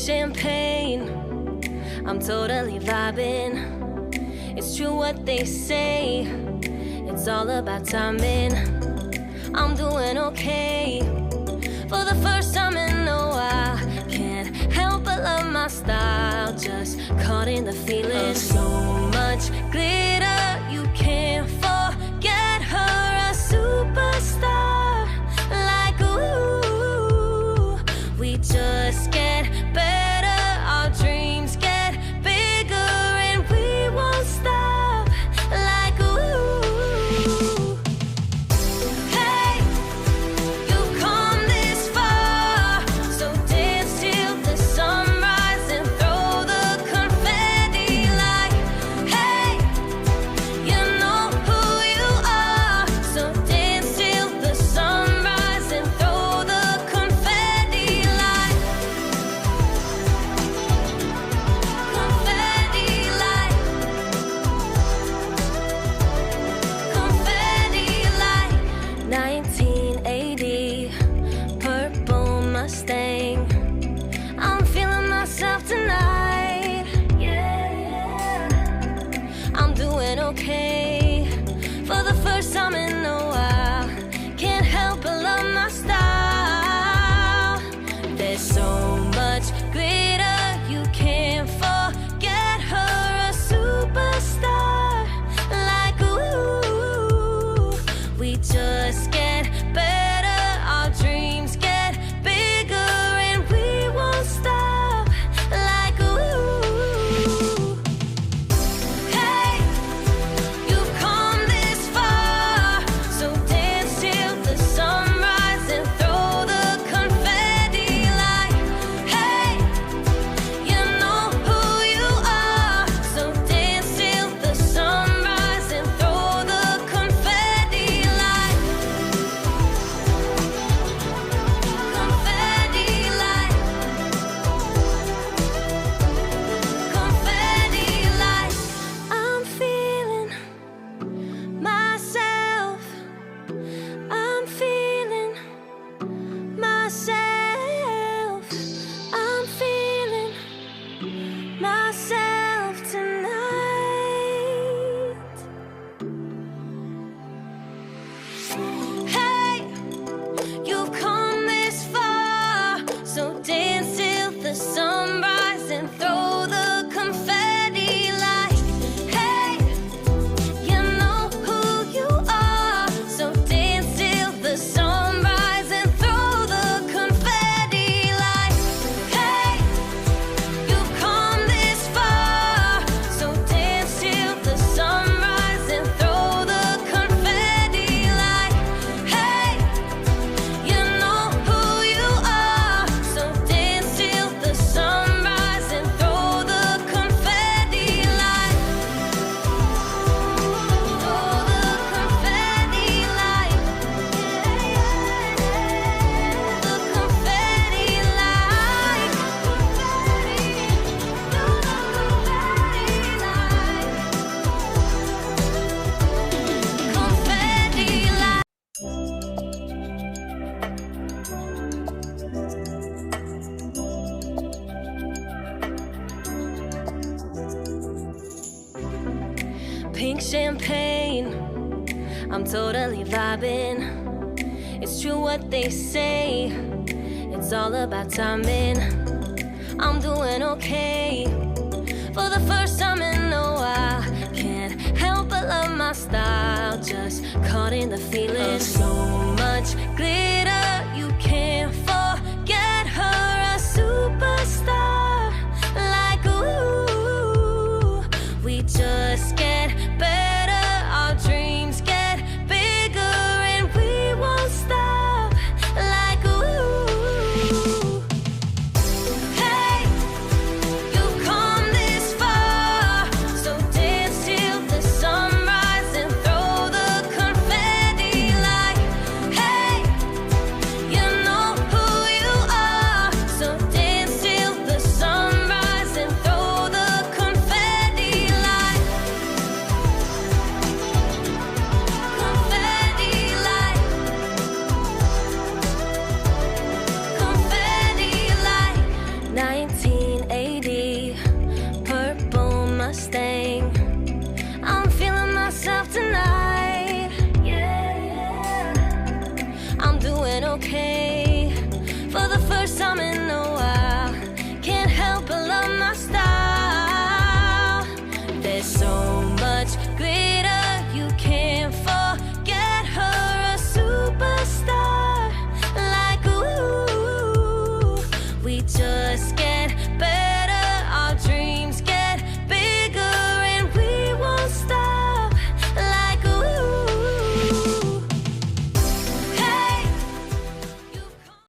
champagne, I'm totally vibing. It's true what they say, it's all about timing. I'm doing okay, for the first time in a while. Can't help but love my style, just caught in the feeling. So much glitter, you can't forget her, a superstar. Like ooh, we just get better, our dreams get bigger, and we won't stop. Like ooh, hey, you've come this far, so dance till the sunrise and throw the confetti. Like hey, you know who you are, so dance till the sunrise and throw the confetti. Like confetti, like confetti, like 1980 purple Mustang. I'm feeling myself tonight. Yeah, I'm doing okay, for the first time in a while. Can't help but love my style. There's so much glitter, you can't forget her, a superstar. Like ooh, we just get better, our dreams get bigger, and we won't stop. Like ooh, hey, you've come this far, so dance till the sunrise and throw the confetti. Like hey, you know who you are, so dance till the sunrise and throw the confetti. Like confetti, like confetti, like I'm feeling myself, I'm feeling myself, I'm feeling myself tonight. Hey, you've come this far, so dance till the sunrise and throw the confetti. Like hey, you know who you are, so dance till the sunrise and throw the confetti. Like hey, you've come this far, so dance till the sunrise and throw the confetti. Like hey, you know who you are, so dance till the sunrise and throw the confetti. Like throw the confetti. Like the confetti. Like confetti. Like pink champagne, I'm totally vibing. It's true what they say, it's all about timing. I'm doing okay, for the first time in a while. Can't help but love my style, just caught in the feeling. So much glitter,